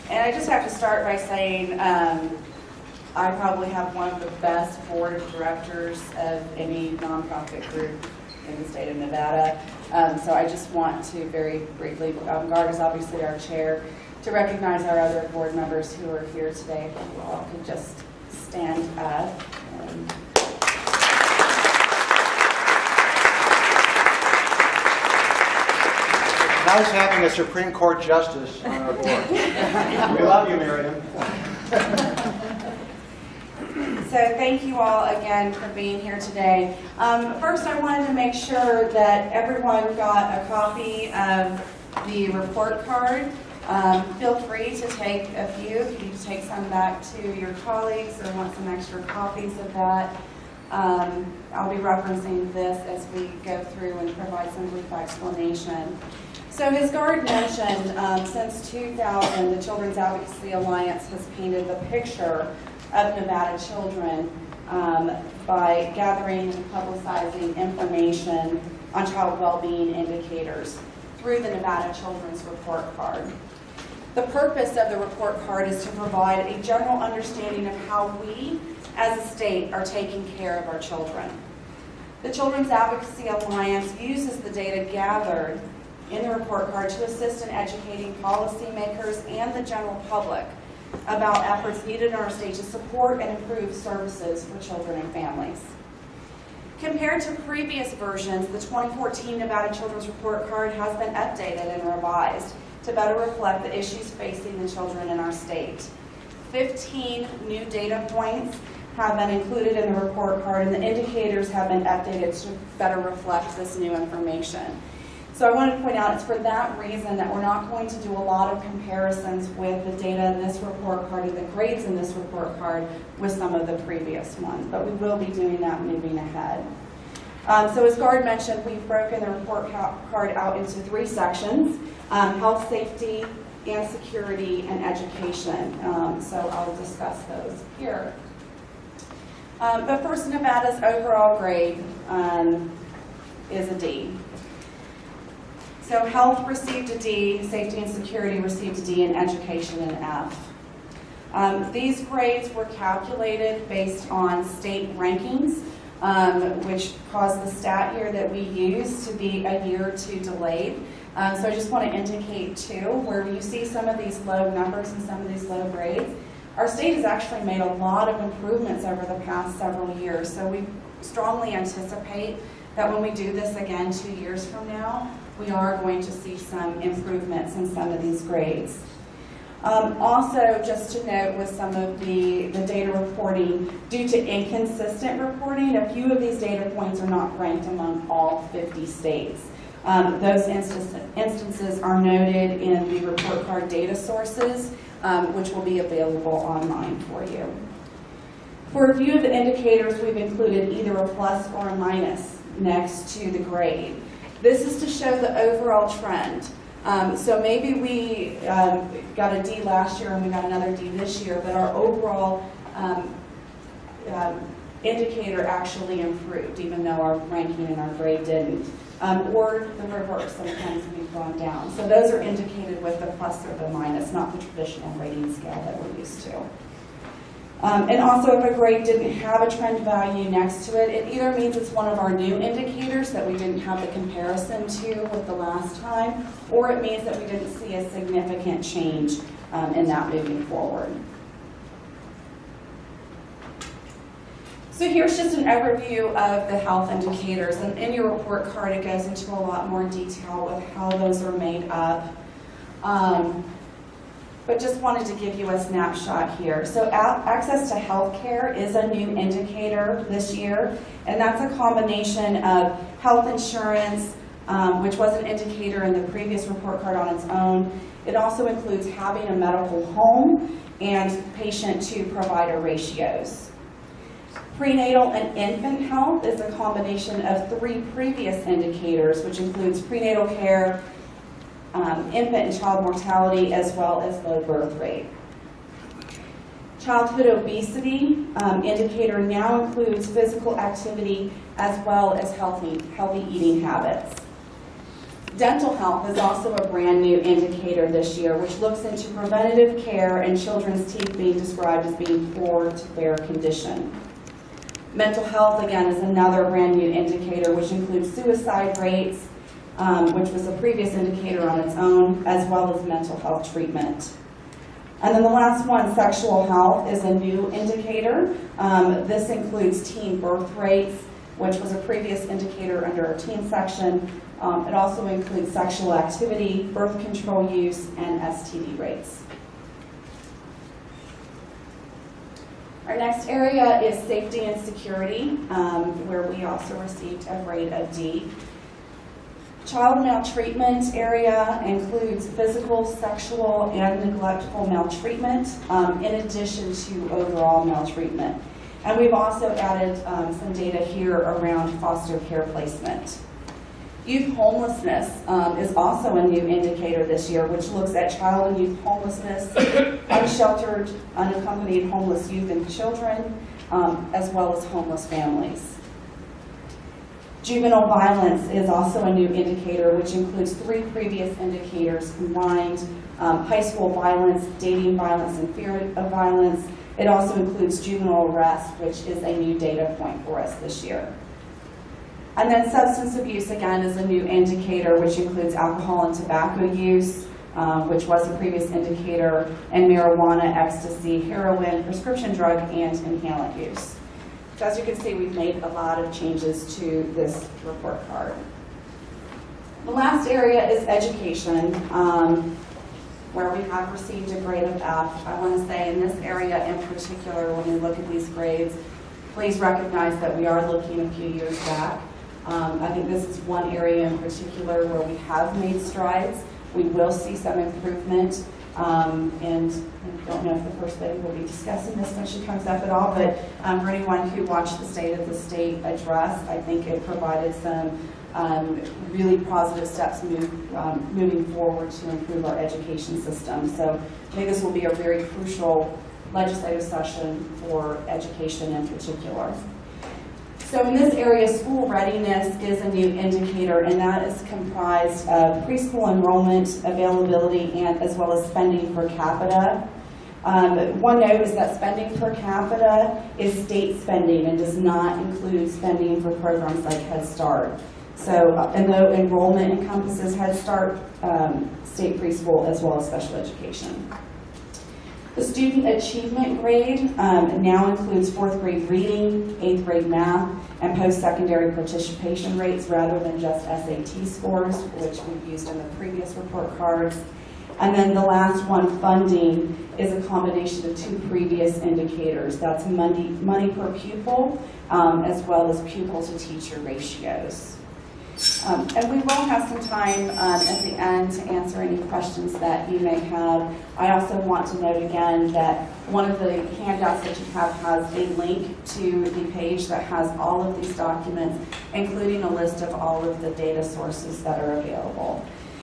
And I just have to start by saying I probably have one of the best board of directors of any nonprofit group in the state of Nevada. So I just want to very briefly, Gard is obviously our chair, to recognize our other board members who are here today. If you all could just stand up. Nice having a Supreme Court Justice on our board. We love you, Miriam. So thank you all again for being here today. First, I wanted to make sure that everyone got a copy of the report card. Feel free to take a few if you need to take some back to your colleagues or want some extra copies of that. I'll be referencing this as we go through and provide some brief explanation. So as Gard mentioned, since 2000, the Children's Advocacy Alliance has painted the picture of Nevada children by gathering and publicizing information on child well-being indicators through the Nevada Children's Report Card. The purpose of the report card is to provide a general understanding of how we, as a state, are taking care of our children. The Children's Advocacy Alliance uses the data gathered in the report card to assist in educating policymakers and the general public about efforts needed in our state to support and improve services for children and families. Compared to previous versions, the 2014 Nevada Children's Report Card has been updated and revised to better reflect the issues facing the children in our state. 15 new data points have been included in the report card, and the indicators have been updated to better reflect this new information. So I wanted to point out it's for that reason that we're not going to do a lot of comparisons with the data in this report card and the grades in this report card with some of the previous ones, but we will be doing that moving ahead. So as Gard mentioned, we've broken the report card out into 3 sections: health, safety, and security, and education. So I'll discuss those here. But first, Nevada's overall grade is a D. So health received a D, safety and security received a D, and education an F. These grades were calculated based on state rankings, which caused the stat year that we use to be a year or 2 delayed. So I just want to indicate too, where you see some of these low numbers and some of these low grades, our state has actually made a lot of improvements over the past several years. So we strongly anticipate that when we do this again 2 years from now, we are going to see some improvements in some of these grades. Also, just to note with some of the data reporting, due to inconsistent reporting, a few of these data points are not ranked among all 50 states. Those instances are noted in the report card data sources, which will be available online for you. For a few of the indicators, we've included either a plus or a minus next to the grade. This is to show the overall trend. So maybe we got a D last year and we got another D this year, but our overall indicator actually improved, even though our ranking and our grade didn't. Or the reverse, sometimes we've gone down. So those are indicated with the plus or the minus, not the traditional rating scale that we're used to. And also, if a grade didn't have a trend value next to it, it either means it's one of our new indicators that we didn't have the comparison to with the last time, or it means that we didn't see a significant change in that moving forward. So here's just an overview of the health indicators, and in your report card it goes into a lot more detail with how those are made up. But just wanted to give you a snapshot here. So access to health care is a new indicator this year, and that's a combination of health insurance, which was an indicator in the previous report card on its own. It also includes having a medical home and patient-to-provider ratios. Prenatal and infant health is a combination of 3 previous indicators, which includes prenatal care, infant and child mortality, as well as low birth rate. Childhood obesity indicator now includes physical activity as well as healthy eating habits. Dental health is also a brand new indicator this year, which looks into preventative care and children's teeth being described as being poor to fair condition. Mental health, again, is another brand new indicator, which includes suicide rates, which was a previous indicator on its own, as well as mental health treatment. And then the last one, sexual health, is a new indicator. This includes teen birth rates, which was a previous indicator under our teen section. It also includes sexual activity, birth control use, and STD rates. Our next area is safety and security, where we also received a grade of D. Child maltreatment area includes physical, sexual, and neglectful maltreatment, in addition to overall maltreatment. And we've also added some data here around foster care placement. Youth homelessness is also a new indicator this year, which looks at child and youth homelessness, unsheltered, unaccompanied homeless youth and children, as well as homeless families. Juvenile violence is also a new indicator, which includes 3 previous indicators combined: high school violence, dating violence, and fear of violence. It also includes juvenile arrest, which is a new data point for us this year. And then substance abuse, again, is a new indicator, which includes alcohol and tobacco use, which was a previous indicator, and marijuana, ecstasy, heroin, prescription drug, and inhalant use. So as you can see, we've made a lot of changes to this report card. The last area is education, where we have received a grade of F. I want to say in this area in particular, when we look at these grades, please recognize that we are looking a few years back. I think this is one area in particular where we have made strides. We will see some improvement, and I don't know if the First Lady will be discussing this when she comes up at all, but for anyone who watched the State of the State address, I think it provided some really positive steps moving forward to improve our education system. So I think this will be a very crucial legislative session for education in particular. So in this area, school readiness is a new indicator, and that is comprised of preschool enrollment, availability, and as well as spending per capita. One note is that spending per capita is state spending and does not include spending for programs like Head Start. So, and though enrollment encompasses Head Start, state preschool, as well as special education. The student achievement grade now includes 4th grade reading, 8th grade math, and post-secondary participation rates rather than just SAT scores, which we've used in the previous report cards. And then the last one, funding, is a combination of 2 previous indicators. That's money per pupil, as well as pupil to teacher ratios. And we will have some time at the end to answer any questions that you may have. I also want to note again that one of the handouts that you have has a link to the page that has all of these documents, including a list of all of the data sources that are available.